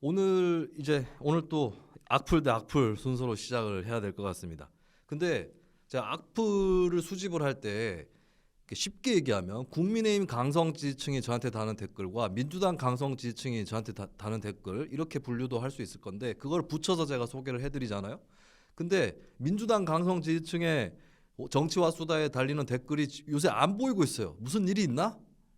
오늘 또 악플 대 악플 순서로 시작을 해야 될 것 같습니다. 근데 제가 악플을 수집을 할 때 쉽게 얘기하면 국민의힘 강성 지지층이 저한테 다는 댓글과 민주당 강성 지지층이 저한테 다는 댓글 이렇게 분류도 할 수 있을 건데 그걸 붙여서 제가 소개를 해드리잖아요. 근데 민주당 강성 지지층의 정치와 수다에 달리는 댓글이 요새 안 보이고 있어요. 무슨 일이 있나?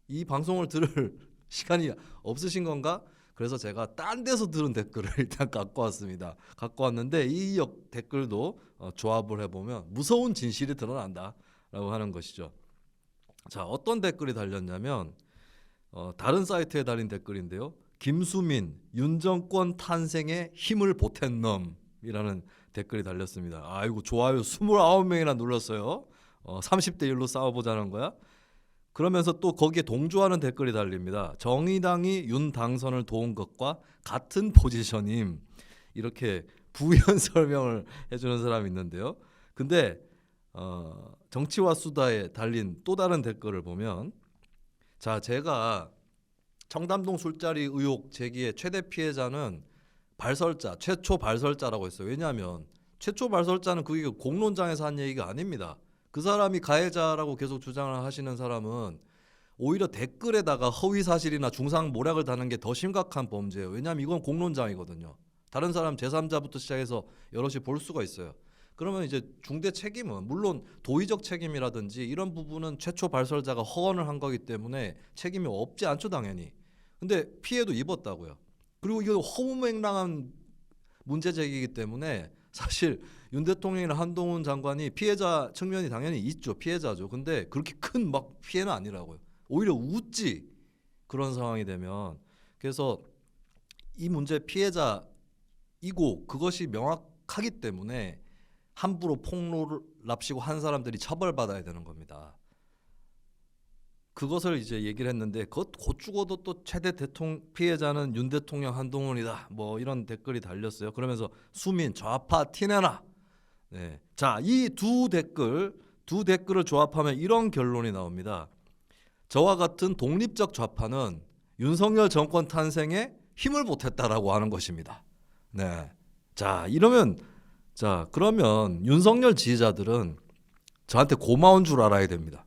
이 방송을 들을 시간이 없으신 건가? 그래서 제가 딴 데서 들은 댓글을 일단 갖고 왔습니다. 갖고 왔는데 이 댓글도 조합을 해보면 무서운 진실이 드러난다라고 하는 것이죠. 자, 어떤 댓글이 달렸냐면 다른 사이트에 달린 댓글인데요. 김수민, 윤 정권 탄생에 힘을 보탠 놈이라는 댓글이 달렸습니다. 아이고 좋아요 29명이나 눌렀어요. 30대 1로 싸워보자는 거야. 그러면서 또 거기에 동조하는 댓글이 달립니다. 정의당이 윤 당선을 도운 것과 같은 포지션임. 이렇게 부연 설명을 해주는 사람이 있는데요. 근데 정치와 수다에 달린 또 다른 댓글을 보면 자, 제가 청담동 술자리 의혹 제기의 최대 피해자는 최초 발설자라고 했어요. 왜냐하면 최초 발설자는 그게 공론장에서 한 얘기가 아닙니다. 그 사람이 가해자라고 계속 주장을 하시는 사람은 오히려 댓글에다가 허위 사실이나 중상 모략을 다는 게 더 심각한 범죄예요. 왜냐하면 이건 공론장이거든요. 다른 사람 제3자부터 시작해서 여럿이 볼 수가 있어요. 그러면 이제 중대 책임은 물론 도의적 책임이라든지 이런 부분은 최초 발설자가 허언을 한 거기 때문에 책임이 없지 않죠, 당연히. 근데 피해도 입었다고요. 그리고 이거 허무맹랑한 문제 제기이기 때문에 사실 윤 대통령이나 한동훈 장관이 피해자 측면이 당연히 있죠. 피해자죠. 근데 그렇게 큰 막 피해는 아니라고요. 오히려 웃지 그런 상황이 되면. 그래서 이 문제 피해자이고 그것이 명확하기 때문에 함부로 폭로를 납치고 한 사람들이 처벌받아야 되는 겁니다. 그것을 이제 얘기를 했는데 곧 죽어도 또 최대 피해자는 윤 대통령 한동훈이다. 뭐 이런 댓글이 달렸어요. 그러면서 수민 좌파 티내나. 네. 자, 이 두 댓글을 조합하면 이런 결론이 나옵니다. 저와 같은 독립적 좌파는 윤석열 정권 탄생에 힘을 보탰다라고 하는 것입니다. 네. 그러면 윤석열 지지자들은 저한테 고마운 줄 알아야 됩니다.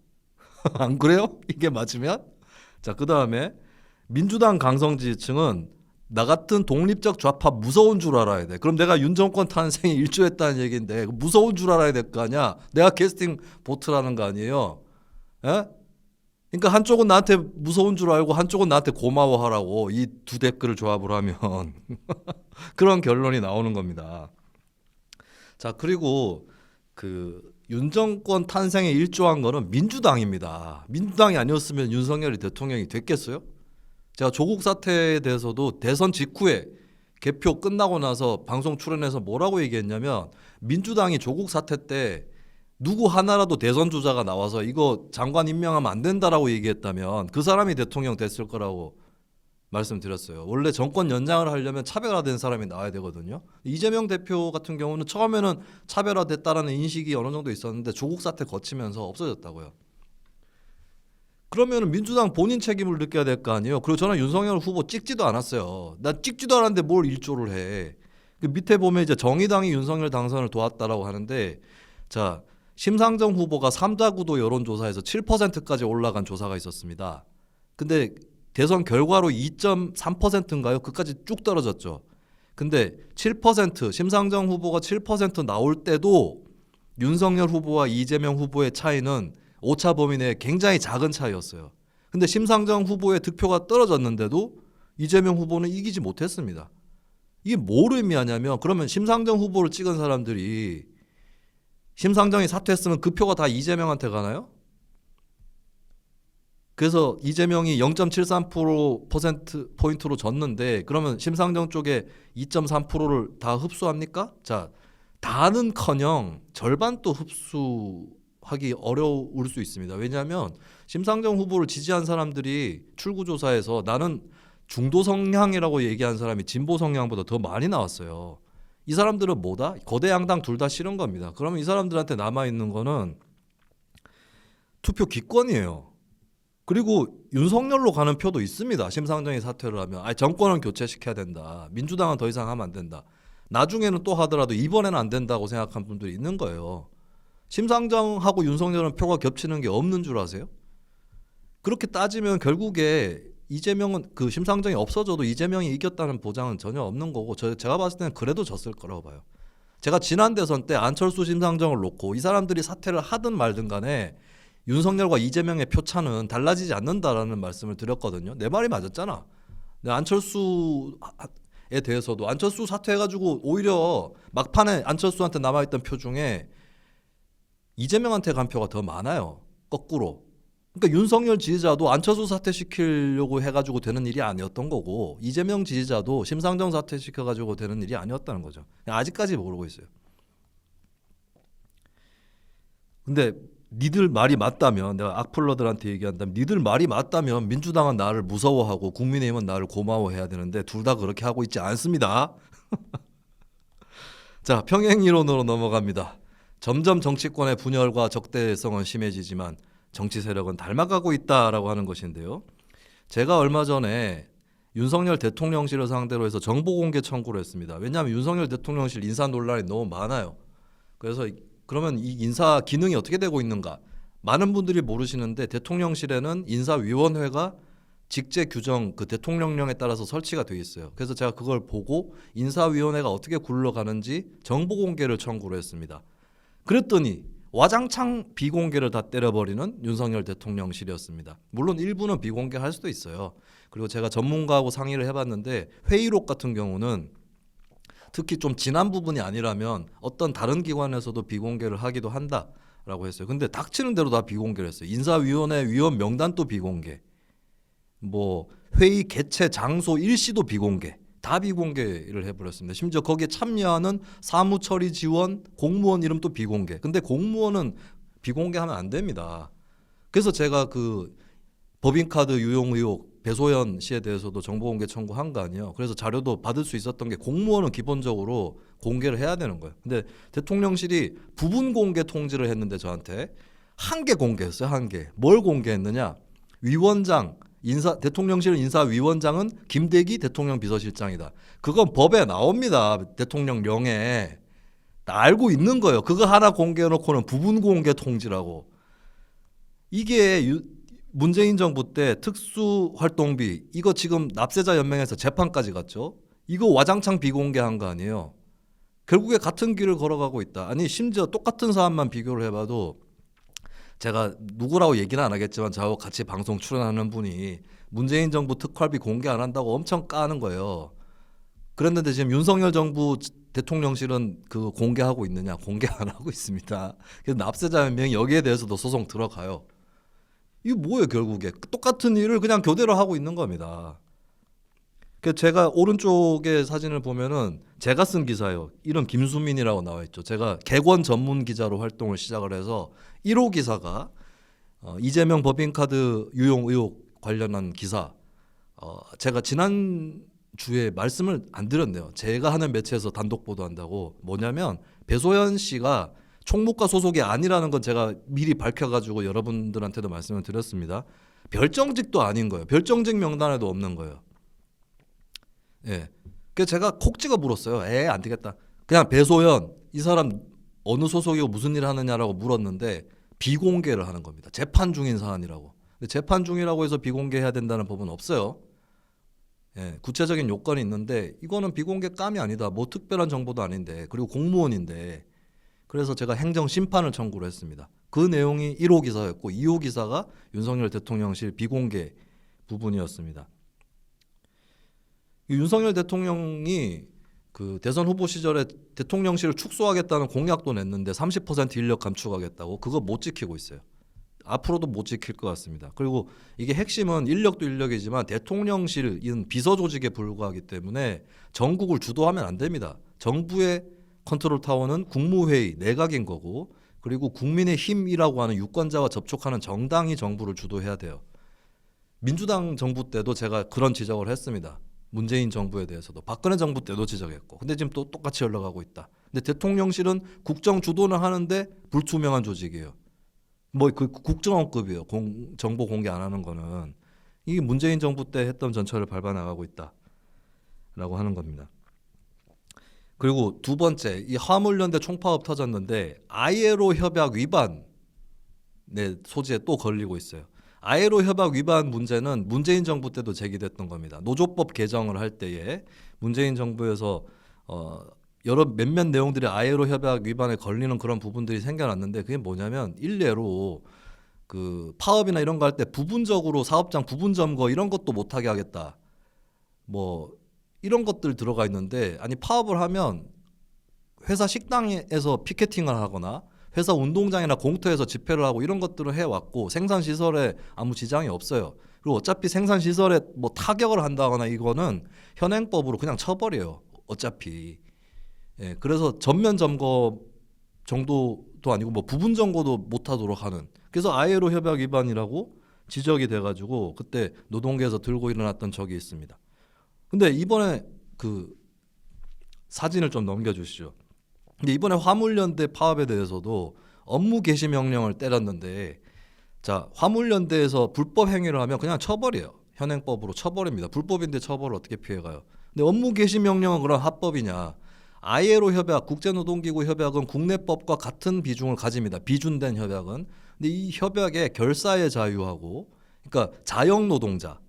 안 그래요? 이게 맞으면? 자, 그 다음에 민주당 강성 지지층은 나 같은 독립적 좌파 무서운 줄 알아야 돼. 그럼 내가 윤 정권 탄생에 일조했다는 얘기인데 무서운 줄 알아야 될 거 아니야? 내가 캐스팅 보트라는 거 아니에요? 에? 그러니까 한쪽은 나한테 무서운 줄 알고 한쪽은 나한테 고마워하라고 이 두 댓글을 조합을 하면 그런 결론이 나오는 겁니다. 자, 그리고 윤 정권 탄생에 일조한 거는 민주당입니다. 민주당이 아니었으면 윤석열이 대통령이 됐겠어요? 제가 조국 사태에 대해서도 대선 직후에 개표 끝나고 나서 방송 출연해서 뭐라고 얘기했냐면 민주당이 조국 사태 때 누구 하나라도 대선 주자가 나와서 이거 장관 임명하면 안 된다라고 얘기했다면 그 사람이 대통령 됐을 거라고 말씀드렸어요. 원래 정권 연장을 하려면 차별화된 사람이 나와야 되거든요. 이재명 대표 같은 경우는 처음에는 차별화됐다라는 인식이 어느 정도 있었는데 조국 사태 거치면서 없어졌다고요. 그러면 민주당 본인 책임을 느껴야 될 거 아니에요. 그리고 저는 윤석열 후보 찍지도 않았어요. 난 찍지도 않았는데 뭘 일조를 해. 그 밑에 보면 이제 정의당이 윤석열 당선을 도왔다라고 하는데 자, 심상정 후보가 3자 구도 여론조사에서 7%까지 올라간 조사가 있었습니다. 근데 대선 결과로 2.3%인가요? 그까지 쭉 떨어졌죠. 근데 7% 심상정 후보가 7% 나올 때도 윤석열 후보와 이재명 후보의 차이는 오차 범위 내에 굉장히 작은 차이였어요. 근데 심상정 후보의 득표가 떨어졌는데도 이재명 후보는 이기지 못했습니다. 이게 뭘 의미하냐면 그러면 심상정 후보를 찍은 사람들이 심상정이 사퇴했으면 그 표가 다 이재명한테 가나요? 그래서 이재명이 0.73%포인트로 졌는데 그러면 심상정 쪽에 2.3%를 다 흡수합니까? 자, 다는커녕 절반도 흡수하기 어려울 수 있습니다. 왜냐하면 심상정 후보를 지지한 사람들이 출구조사에서 나는 중도 성향이라고 얘기한 사람이 진보 성향보다 더 많이 나왔어요. 이 사람들은 뭐다? 거대 양당 둘 다 싫은 겁니다. 그러면 이 사람들한테 남아있는 거는 투표 기권이에요. 그리고 윤석열로 가는 표도 있습니다. 심상정이 사퇴를 하면 정권은 교체시켜야 된다. 민주당은 더 이상 하면 안 된다. 나중에는 또 하더라도 이번에는 안 된다고 생각하는 분들이 있는 거예요. 심상정하고 윤석열은 표가 겹치는 게 없는 줄 아세요? 그렇게 따지면 결국에 이재명은 그 심상정이 없어져도 이재명이 이겼다는 보장은 전혀 없는 거고 제가 봤을 때는 그래도 졌을 거라고 봐요. 제가 지난 대선 때 안철수 심상정을 놓고 이 사람들이 사퇴를 하든 말든 간에 윤석열과 이재명의 표차는 달라지지 않는다라는 말씀을 드렸거든요. 내 말이 맞았잖아. 안철수에 대해서도 안철수 사퇴해가지고 오히려 막판에 안철수한테 남아있던 표 중에 이재명한테 간 표가 더 많아요. 거꾸로. 그러니까 윤석열 지지자도 안철수 사퇴시키려고 해가지고 되는 일이 아니었던 거고 이재명 지지자도 심상정 사퇴시켜가지고 되는 일이 아니었다는 거죠. 아직까지 모르고 있어요. 근데 니들 말이 맞다면 내가 악플러들한테 얘기한다면 니들 말이 맞다면 민주당은 나를 무서워하고 국민의힘은 나를 고마워해야 되는데 둘 다 그렇게 하고 있지 않습니다. 자, 평행이론으로 넘어갑니다. 점점 정치권의 분열과 적대성은 심해지지만 정치 세력은 닮아가고 있다라고 하는 것인데요. 제가 얼마 전에 윤석열 대통령실을 상대로 해서 정보공개 청구를 했습니다. 왜냐하면 윤석열 대통령실 인사 논란이 너무 많아요. 그래서 그러면 이 인사 기능이 어떻게 되고 있는가? 많은 분들이 모르시는데 대통령실에는 인사위원회가 직제 규정 그 대통령령에 따라서 설치가 되어 있어요. 그래서 제가 그걸 보고 인사위원회가 어떻게 굴러가는지 정보 공개를 청구를 했습니다. 그랬더니 와장창 비공개를 다 때려버리는 윤석열 대통령실이었습니다. 물론 일부는 비공개할 수도 있어요. 그리고 제가 전문가하고 상의를 해봤는데 회의록 같은 경우는 특히 좀 지난 부분이 아니라면 어떤 다른 기관에서도 비공개를 하기도 한다라고 했어요. 근데 닥치는 대로 다 비공개를 했어요. 인사위원회 위원 명단도 비공개, 뭐 회의 개최 장소 일시도 비공개, 다 비공개를 해버렸습니다. 심지어 거기에 참여하는 사무처리 지원, 공무원 이름도 비공개. 근데 공무원은 비공개하면 안 됩니다. 그래서 제가 그 법인카드 유용 의혹 배소연 씨에 대해서도 정보공개 청구한 거 아니에요. 그래서 자료도 받을 수 있었던 게 공무원은 기본적으로 공개를 해야 되는 거예요. 근데 대통령실이 부분 공개 통지를 했는데 저한테 한 개 공개했어요. 한 개. 뭘 공개했느냐? 위원장, 대통령실 인사위원장은 김대기 대통령 비서실장이다. 그건 법에 나옵니다. 대통령령에. 알고 있는 거예요. 그거 하나 공개해놓고는 부분 공개 통지라고. 이게 문재인 정부 때 특수활동비 이거 지금 납세자 연맹에서 재판까지 갔죠. 이거 와장창 비공개한 거 아니에요. 결국에 같은 길을 걸어가고 있다. 아니 심지어 똑같은 사안만 비교를 해봐도 제가 누구라고 얘기는 안 하겠지만 저하고 같이 방송 출연하는 분이 문재인 정부 특활비 공개 안 한다고 엄청 까는 거예요. 그랬는데 지금 윤석열 정부 대통령실은 그 공개하고 있느냐? 공개 안 하고 있습니다. 그래서 납세자 연맹이 여기에 대해서도 소송 들어가요. 이게 뭐예요 결국에? 똑같은 일을 그냥 교대로 하고 있는 겁니다. 그래서 제가 오른쪽에 사진을 보면은 제가 쓴 기사예요. 이름 김수민이라고 나와 있죠. 제가 개권 전문 기자로 활동을 시작을 해서 1호 기사가 이재명 법인카드 유용 의혹 관련한 기사. 제가 지난 주에 말씀을 안 드렸네요. 제가 하는 매체에서 단독 보도한다고. 뭐냐면 배소연 씨가 총무과 소속이 아니라는 건 제가 미리 밝혀가지고 여러분들한테도 말씀을 드렸습니다. 별정직도 아닌 거예요. 별정직 명단에도 없는 거예요. 예. 그래서 제가 콕 찍어 물었어요. 안 되겠다. 그냥 배소연 이 사람 어느 소속이고 무슨 일을 하느냐라고 물었는데 비공개를 하는 겁니다. 재판 중인 사안이라고. 근데 재판 중이라고 해서 비공개해야 된다는 법은 없어요. 예, 구체적인 요건이 있는데 이거는 비공개 감이 아니다. 뭐 특별한 정보도 아닌데 그리고 공무원인데 그래서 제가 행정 심판을 청구를 했습니다. 그 내용이 1호 기사였고 2호 기사가 윤석열 대통령실 비공개 부분이었습니다. 윤석열 대통령이 그 대선 후보 시절에 대통령실을 축소하겠다는 공약도 냈는데 30% 인력 감축하겠다고 그거 못 지키고 있어요. 앞으로도 못 지킬 것 같습니다. 그리고 이게 핵심은 인력도 인력이지만 대통령실은 비서 조직에 불과하기 때문에 전국을 주도하면 안 됩니다. 정부의 컨트롤 타워는 국무회의, 내각인 거고 그리고 국민의힘이라고 하는 유권자와 접촉하는 정당이 정부를 주도해야 돼요. 민주당 정부 때도 제가 그런 지적을 했습니다. 문재인 정부에 대해서도 박근혜 정부 때도 지적했고 근데 지금 또 똑같이 흘러가고 있다. 근데 대통령실은 국정 주도는 하는데 불투명한 조직이에요. 뭐 그 국정원급이에요. 정보 공개 안 하는 거는 이게 문재인 정부 때 했던 전철을 밟아 나가고 있다라고 하는 겁니다. 그리고 두 번째, 이 화물연대 총파업 터졌는데 아이엘오 협약 위반 소지에 또 걸리고 있어요. 아이엘오 협약 위반 문제는 문재인 정부 때도 제기됐던 겁니다. 노조법 개정을 할 때에 문재인 정부에서 여러 몇몇 내용들이 아이엘오 협약 위반에 걸리는 그런 부분들이 생겨났는데 그게 뭐냐면 일례로 그 파업이나 이런 거 할 때 부분적으로 사업장 부분 점거 이런 것도 못하게 하겠다. 뭐 이런 것들 들어가 있는데 아니 파업을 하면 회사 식당에서 피켓팅을 하거나 회사 운동장이나 공터에서 집회를 하고 이런 것들을 해왔고 생산 시설에 아무 지장이 없어요. 그리고 어차피 생산 시설에 뭐 타격을 한다거나 이거는 현행법으로 그냥 쳐버려요. 어차피. 예, 그래서 전면 점거 정도도 아니고 뭐 부분 점거도 못하도록 하는. 그래서 아이엘오 협약 위반이라고 지적이 돼가지고 그때 노동계에서 들고 일어났던 적이 있습니다. 근데 이번에 그 사진을 좀 넘겨주시죠. 근데 이번에 화물연대 파업에 대해서도 업무 개시 명령을 때렸는데 자 화물연대에서 불법 행위를 하면 그냥 처벌이에요. 현행법으로 처벌입니다. 불법인데 처벌을 어떻게 피해가요. 근데 업무 개시 명령은 그럼 합법이냐. ILO 협약, 국제노동기구 협약은 국내법과 같은 비중을 가집니다. 비준된 협약은. 근데 이 협약의 결사의 자유하고 그러니까 자영노동자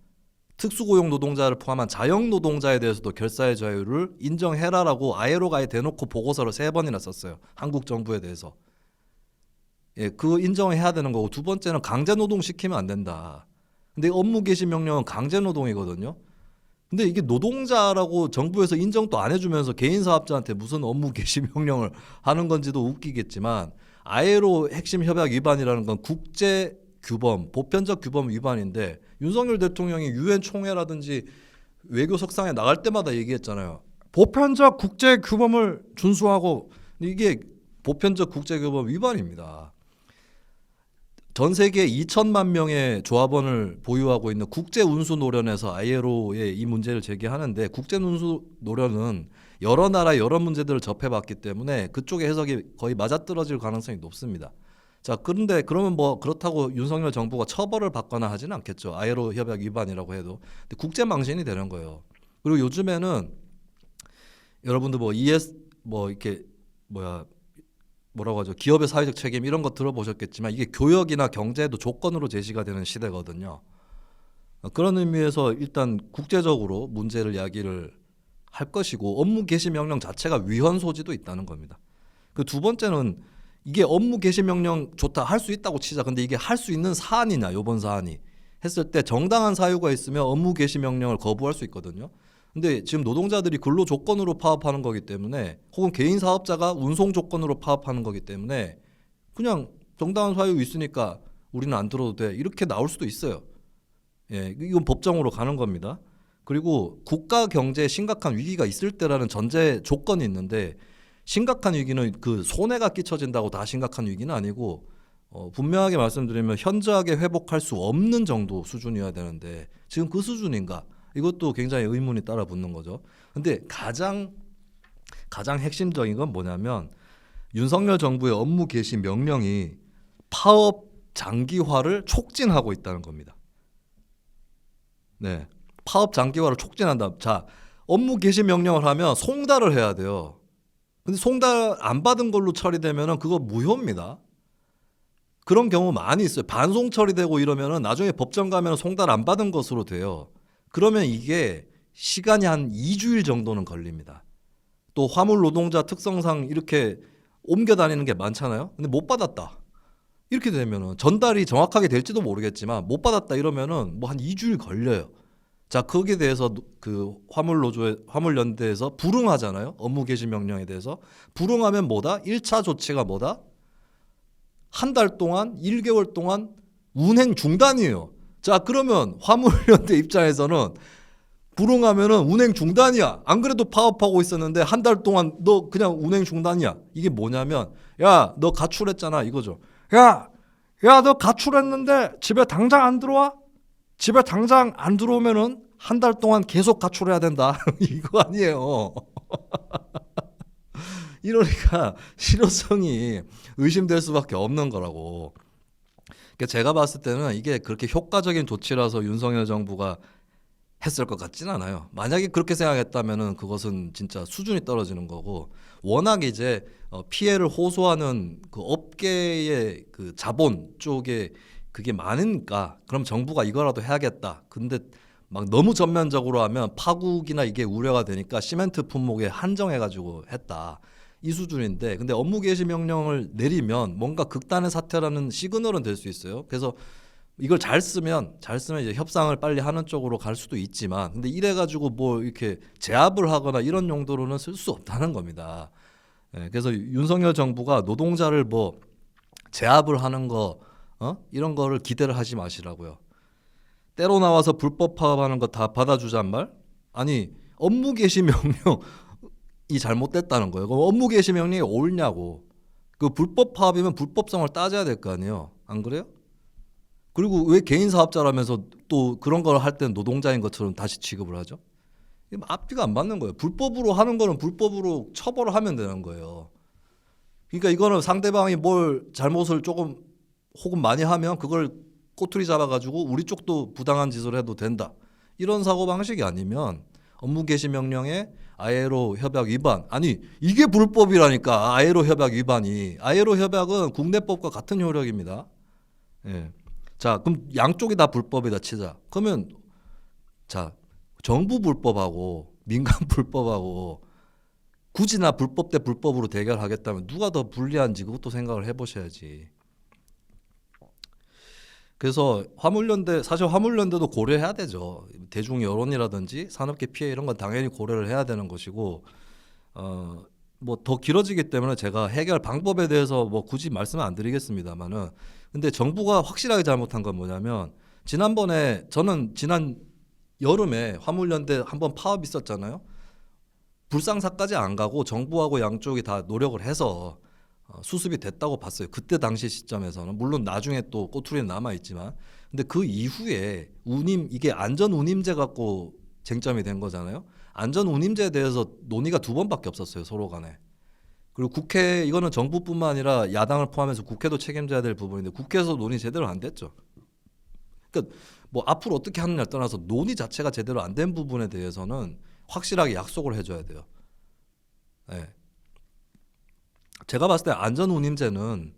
특수고용 노동자를 포함한 자영 노동자에 대해서도 결사의 자유를 인정해라라고 ILO가 대놓고 보고서를 3번이나 썼어요. 한국 정부에 대해서. 예, 그 인정해야 되는 거고 두 번째는 강제 노동 시키면 안 된다. 근데 업무 개시 명령은 강제 노동이거든요. 근데 이게 노동자라고 정부에서 인정도 안 해주면서 개인 사업자한테 무슨 업무 개시 명령을 하는 건지도 웃기겠지만 ILO 핵심 협약 위반이라는 건 국제 규범, 보편적 규범 위반인데 윤석열 대통령이 유엔 총회라든지 외교 석상에 나갈 때마다 얘기했잖아요. 보편적 국제 규범을 준수하고 이게 보편적 국제 규범 위반입니다. 전 세계 2천만 명의 조합원을 보유하고 있는 국제운수노련에서 ILO에 이 문제를 제기하는데 국제운수노련은 여러 나라 여러 문제들을 접해봤기 때문에 그쪽의 해석이 거의 맞아떨어질 가능성이 높습니다. 자, 그런데 그러면 뭐 그렇다고 윤석열 정부가 처벌을 받거나 하지는 않겠죠. ILO 협약 위반이라고 해도. 근데 국제망신이 되는 거예요. 그리고 요즘에는 여러분들 뭐 ES 뭐 이렇게 뭐라고 하죠? 기업의 사회적 책임 이런 거 들어보셨겠지만 이게 교역이나 경제에도 조건으로 제시가 되는 시대거든요. 그런 의미에서 일단 국제적으로 문제를 야기를 할 것이고 업무 개시 명령 자체가 위헌 소지도 있다는 겁니다. 그 두 번째는 이게 업무 개시 명령 좋다 할 수 있다고 치자. 근데 이게 할 수 있는 사안이냐 요번 사안이 했을 때 정당한 사유가 있으면 업무 개시 명령을 거부할 수 있거든요. 근데 지금 노동자들이 근로 조건으로 파업하는 거기 때문에 혹은 개인 사업자가 운송 조건으로 파업하는 거기 때문에 그냥 정당한 사유 있으니까 우리는 안 들어도 돼 이렇게 나올 수도 있어요. 예, 이건 법정으로 가는 겁니다. 그리고 국가 경제에 심각한 위기가 있을 때라는 전제 조건이 있는데 심각한 위기는 그 손해가 끼쳐진다고 다 심각한 위기는 아니고 분명하게 말씀드리면 현저하게 회복할 수 없는 정도 수준이어야 되는데 지금 그 수준인가? 이것도 굉장히 의문이 따라 붙는 거죠. 근데 가장 핵심적인 건 뭐냐면 윤석열 정부의 업무 개시 명령이 파업 장기화를 촉진하고 있다는 겁니다. 네, 파업 장기화를 촉진한다. 자, 업무 개시 명령을 하면 송달을 해야 돼요. 근데 송달 안 받은 걸로 처리되면은 그거 무효입니다. 그런 경우 많이 있어요. 반송 처리되고 이러면은 나중에 법정 가면 송달 안 받은 것으로 돼요. 그러면 이게 시간이 한 2주일 정도는 걸립니다. 또 화물 노동자 특성상 이렇게 옮겨 다니는 게 많잖아요. 근데 못 받았다. 이렇게 되면은 전달이 정확하게 될지도 모르겠지만 못 받았다 이러면은 뭐 한 2주일 걸려요. 자, 거기에 대해서 그 화물연대에서 불응하잖아요. 업무 개시 명령에 대해서. 불응하면 뭐다? 1차 조치가 뭐다? 한 달 동안 1개월 동안 운행 중단이에요. 자, 그러면 화물연대 입장에서는 불응하면은 운행 중단이야. 안 그래도 파업하고 있었는데 한 달 동안 너 그냥 운행 중단이야. 이게 뭐냐면 야, 너 가출했잖아 이거죠. 야, 너 가출했는데 집에 당장 안 들어와? 집에 당장 안 들어오면은 한 달 동안 계속 가출해야 된다. 이거 아니에요. 이러니까 실효성이 의심될 수밖에 없는 거라고. 제가 봤을 때는 이게 그렇게 효과적인 조치라서 윤석열 정부가 했을 것 같지는 않아요. 만약에 그렇게 생각했다면은 그것은 진짜 수준이 떨어지는 거고, 워낙 이제 피해를 호소하는 그 업계의 그 자본 쪽에 그게 많으니까 그럼 정부가 이거라도 해야겠다. 근데 막 너무 전면적으로 하면 파국이나 이게 우려가 되니까 시멘트 품목에 한정해가지고 했다. 이 수준인데, 근데 업무 개시 명령을 내리면 뭔가 극단의 사태라는 시그널은 될 수 있어요. 그래서 이걸 잘 쓰면 이제 협상을 빨리 하는 쪽으로 갈 수도 있지만, 근데 이래 가지고 뭐 이렇게 제압을 하거나 이런 용도로는 쓸 수 없다는 겁니다. 예, 그래서 윤석열 정부가 노동자를 뭐 제압을 하는 거 이런 거를 기대를 하지 마시라고요. 때로 나와서 불법 파업하는 거 다 받아주잔 말? 아니, 업무 개시 명령이 잘못됐다는 거예요. 그럼 업무 개시 명령이 옳냐고. 그 불법 파업이면 불법성을 따져야 될 거 아니에요. 안 그래요? 그리고 왜 개인 사업자라면서 또 그런 걸 할 때는 노동자인 것처럼 다시 취급을 하죠? 앞뒤가 안 맞는 거예요. 불법으로 하는 거는 불법으로 처벌을 하면 되는 거예요. 그러니까 이거는 상대방이 뭘 잘못을 조금 혹은 많이 하면 그걸 꼬투리 잡아가지고 우리 쪽도 부당한 짓을 해도 된다. 이런 사고방식이 아니면 업무 개시 명령에 ILO 협약 위반, 아니 이게 불법이라니까. ILO 협약 위반이. ILO 협약은 국내법과 같은 효력입니다. 예. 자, 그럼 양쪽이 다 불법이다 치자. 그러면 자, 정부 불법하고 민간 불법하고 굳이 나 불법 대 불법으로 대결하겠다면 누가 더 불리한지 그것도 생각을 해보셔야지. 그래서 사실 화물연대도 고려해야 되죠. 대중 여론이라든지 산업계 피해 이런 건 당연히 고려를 해야 되는 것이고, 뭐 더 길어지기 때문에 제가 해결 방법에 대해서 뭐 굳이 말씀을 안 드리겠습니다만은, 근데 정부가 확실하게 잘못한 건 뭐냐면, 지난번에 저는 지난 여름에 화물연대 한번 파업 있었잖아요. 불상사까지 안 가고 정부하고 양쪽이 다 노력을 해서 수습이 됐다고 봤어요. 그때 당시 시점에서는. 물론 나중에 또 꼬투리는 남아 있지만, 근데 그 이후에 이게 안전 운임제 갖고 쟁점이 된 거잖아요. 안전 운임제에 대해서 논의가 2번밖에 없었어요, 서로 간에. 그리고 이거는 정부뿐만 아니라 야당을 포함해서 국회도 책임져야 될 부분인데 국회에서 논의 제대로 안 됐죠. 그러니까 뭐 앞으로 어떻게 하느냐를 떠나서 논의 자체가 제대로 안 된 부분에 대해서는 확실하게 약속을 해줘야 돼요. 네. 제가 봤을 때 안전 운임제는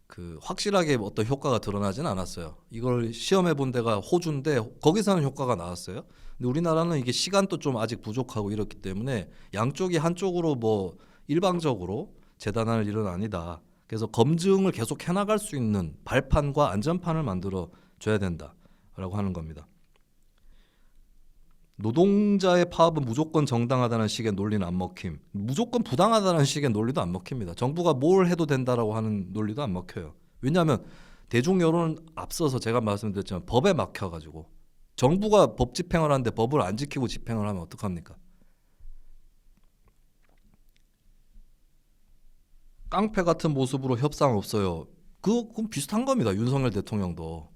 그 확실하게 어떤 효과가 드러나지는 않았어요. 이걸 시험해 본 데가 호주인데 거기서는 효과가 나왔어요. 근데 우리나라는 이게 시간도 좀 아직 부족하고 이렇기 때문에 양쪽이 한쪽으로 뭐 일방적으로 재단할 일은 아니다. 그래서 검증을 계속 해나갈 수 있는 발판과 안전판을 만들어 줘야 된다라고 하는 겁니다. 노동자의 파업은 무조건 정당하다는 식의 논리는 안 먹힘. 무조건 부당하다는 식의 논리도 안 먹힙니다. 정부가 뭘 해도 된다라고 하는 논리도 안 먹혀요. 왜냐하면 대중 여론은 앞서서 제가 말씀드렸지만 법에 막혀가지고 정부가 법 집행을 하는데 법을 안 지키고 집행을 하면 어떡합니까? 깡패 같은 모습으로 협상 없어요. 그건 비슷한 겁니다. 윤석열 대통령도.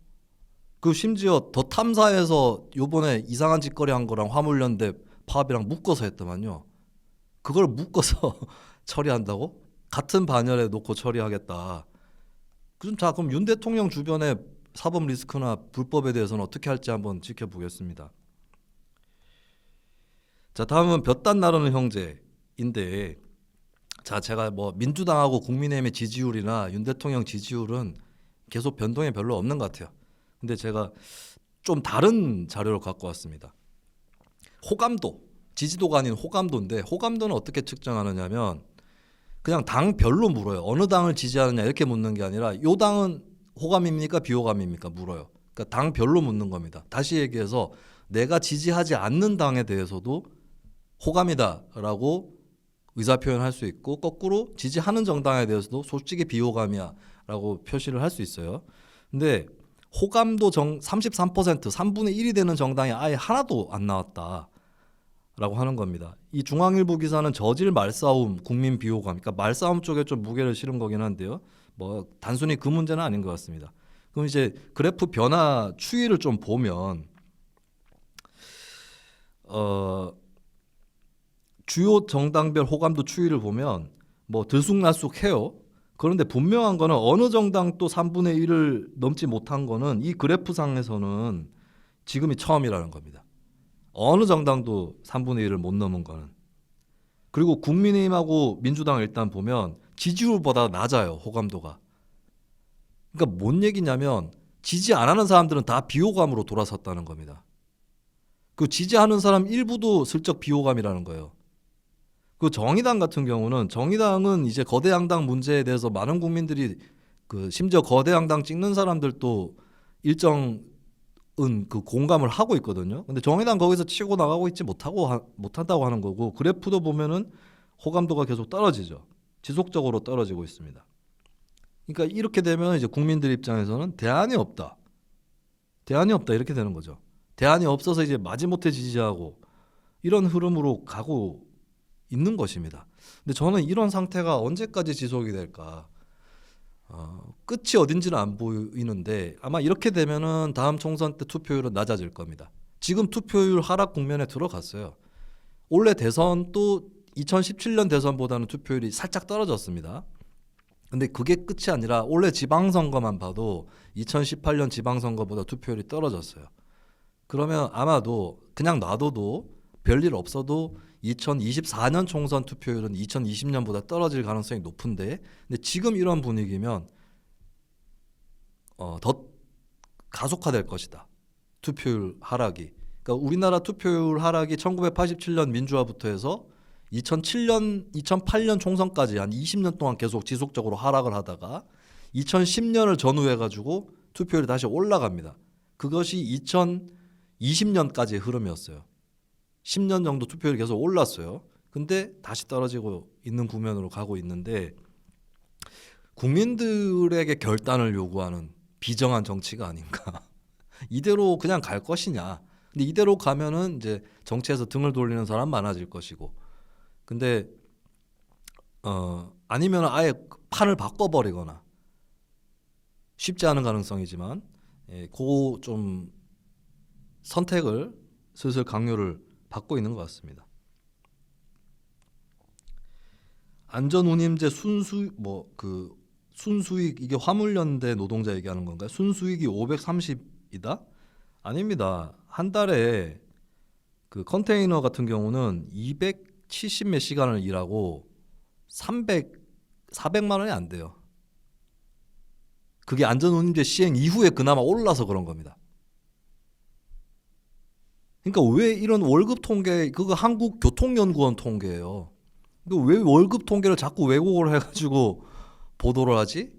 그 심지어 더 탐사에서 요번에 이상한 짓거리 한 거랑 화물연대 파업이랑 묶어서 했더만요. 그걸 묶어서 처리한다고? 같은 반열에 놓고 처리하겠다. 그럼 윤 대통령 주변에 사법 리스크나 불법에 대해서는 어떻게 할지 한번 지켜보겠습니다. 자, 다음은 볕단 나르는 형제인데, 자, 제가 뭐 민주당하고 국민의힘의 지지율이나 윤 대통령 지지율은 계속 변동이 별로 없는 것 같아요. 근데 제가 좀 다른 자료를 갖고 왔습니다. 호감도, 지지도가 아닌 호감도인데, 호감도는 어떻게 측정하느냐면 그냥 당별로 물어요. 어느 당을 지지하느냐 이렇게 묻는 게 아니라 요 당은 호감입니까 비호감입니까 물어요. 그러니까 당별로 묻는 겁니다. 다시 얘기해서 내가 지지하지 않는 당에 대해서도 호감이다라고 의사표현할 수 있고, 거꾸로 지지하는 정당에 대해서도 솔직히 비호감이야라고 표시를 할 수 있어요. 근데 호감도 33%, 3분의 1이 되는 정당이 아예 하나도 안 나왔다라고 하는 겁니다. 이 중앙일보 기사는 저질 말싸움, 국민 비호감, 그러니까 말싸움 쪽에 좀 무게를 실은 거긴 한데요. 뭐 단순히 그 문제는 아닌 것 같습니다. 그럼 이제 그래프 변화 추이를 좀 보면 주요 정당별 호감도 추이를 보면 뭐 들쑥날쑥해요. 그런데 분명한 거는 어느 정당 또 3분의 1을 넘지 못한 거는 이 그래프상에서는 지금이 처음이라는 겁니다. 어느 정당도 3분의 1을 못 넘은 거는. 그리고 국민의힘하고 민주당을 일단 보면 지지율보다 낮아요. 호감도가. 그러니까 뭔 얘기냐면 지지 안 하는 사람들은 다 비호감으로 돌아섰다는 겁니다. 그 지지하는 사람 일부도 슬쩍 비호감이라는 거예요. 그 정의당 같은 경우는 정의당은 이제 거대 양당 문제에 대해서 많은 국민들이 그 심지어 거대 양당 찍는 사람들도 일정은 그 공감을 하고 있거든요. 근데 정의당 거기서 치고 나가고 있지 못한다고 하는 거고 그래프도 보면은 호감도가 계속 떨어지죠. 지속적으로 떨어지고 있습니다. 그러니까 이렇게 되면 이제 국민들 입장에서는 대안이 없다 이렇게 되는 거죠. 대안이 없어서 이제 마지못해 지지하고 이런 흐름으로 가고 있는 것입니다. 근데 저는 이런 상태가 언제까지 지속이 될까? 끝이 어딘지는 안 보이는데 아마 이렇게 되면은 다음 총선 때 투표율은 낮아질 겁니다. 지금 투표율 하락 국면에 들어갔어요. 올해 대선도 2017년 대선보다는 투표율이 살짝 떨어졌습니다. 근데 그게 끝이 아니라 올해 지방선거만 봐도 2018년 지방선거보다 투표율이 떨어졌어요. 그러면 아마도 그냥 놔둬도 별일 없어도 2024년 총선 투표율은 2020년보다 떨어질 가능성이 높은데 근데 지금 이런 분위기면 더 가속화될 것이다. 투표율 하락이. 그러니까 우리나라 투표율 하락이 1987년 민주화부터 해서 2008년 총선까지 한 20년 동안 계속 지속적으로 하락을 하다가 2010년을 전후해가지고 투표율이 다시 올라갑니다. 그것이 2020년까지의 흐름이었어요. 10년 정도 투표율이 계속 올랐어요. 근데 다시 떨어지고 있는 국면으로 가고 있는데 국민들에게 결단을 요구하는 비정한 정치가 아닌가. 이대로 그냥 갈 것이냐. 근데 이대로 가면은 이제 정치에서 등을 돌리는 사람 많아질 것이고. 근데 아니면 아예 판을 바꿔버리거나 쉽지 않은 가능성이지만 그 좀 선택을 슬슬 강요를 받고 있는 것 같습니다. 안전운임제 순수익 이게 화물연대 노동자 얘기하는 건가요? 순수익이 530이다? 아닙니다. 한 달에 그 컨테이너 같은 경우는 270몇 시간을 일하고 400만 원이 안 돼요. 그게 안전운임제 시행 이후에 그나마 올라서 그런 겁니다. 그러니까 왜 이런 월급 통계 그거 한국교통연구원 통계예요. 왜 월급 통계를 자꾸 왜곡을 해가지고 보도를 하지?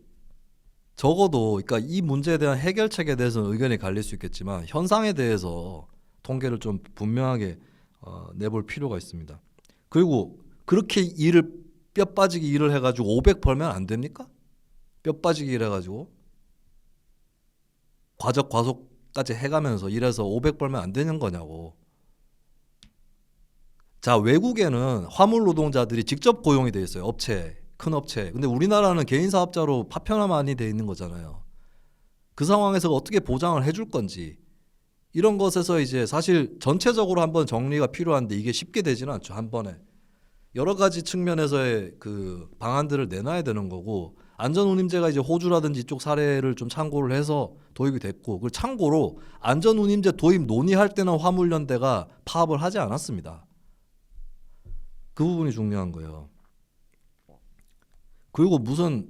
적어도 그러니까 이 문제에 대한 해결책에 대해서는 의견이 갈릴 수 있겠지만 현상에 대해서 통계를 좀 분명하게 내볼 필요가 있습니다. 그리고 그렇게 뼈 빠지기 일을 해가지고 500 벌면 안 됩니까? 뼈 빠지기 일 해가지고 과속까지 해가면서 일해서 500 벌면 안 되는 거냐고. 자, 외국에는 화물 노동자들이 직접 고용이 돼 있어요. 큰 업체. 근데 우리나라는 개인 사업자로 파편화만이 돼 있는 거잖아요. 그 상황에서 어떻게 보장을 해줄 건지 이런 것에서 이제 사실 전체적으로 한번 정리가 필요한데 이게 쉽게 되지는 않죠. 한 번에 여러 가지 측면에서의 그 방안들을 내놔야 되는 거고 안전운임제가 이제 호주라든지 이쪽 사례를 좀 참고를 해서 도입이 됐고 그 참고로 안전운임제 도입 논의할 때는 화물연대가 파업을 하지 않았습니다. 그 부분이 중요한 거예요. 그리고 무슨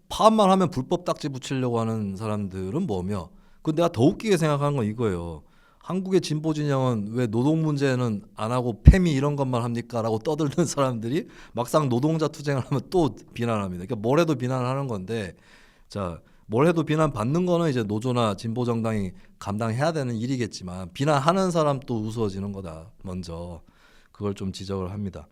파업만 하면 불법 딱지 붙이려고 하는 사람들은 뭐며 그 내가 더 웃기게 생각하는 건 이거예요. 한국의 진보 진영은 왜 노동 문제는 안 하고 패미 이런 것만 합니까? 라고 떠들는 사람들이 막상 노동자 투쟁을 하면 또 비난합니다. 그러니까 뭘 해도 비난을 하는 건데 자, 뭘 해도 비난 받는 거는 이제 노조나 진보 정당이 감당해야 되는 일이겠지만 비난하는 사람 또 우스워지는 거다. 먼저 그걸 좀 지적을 합니다.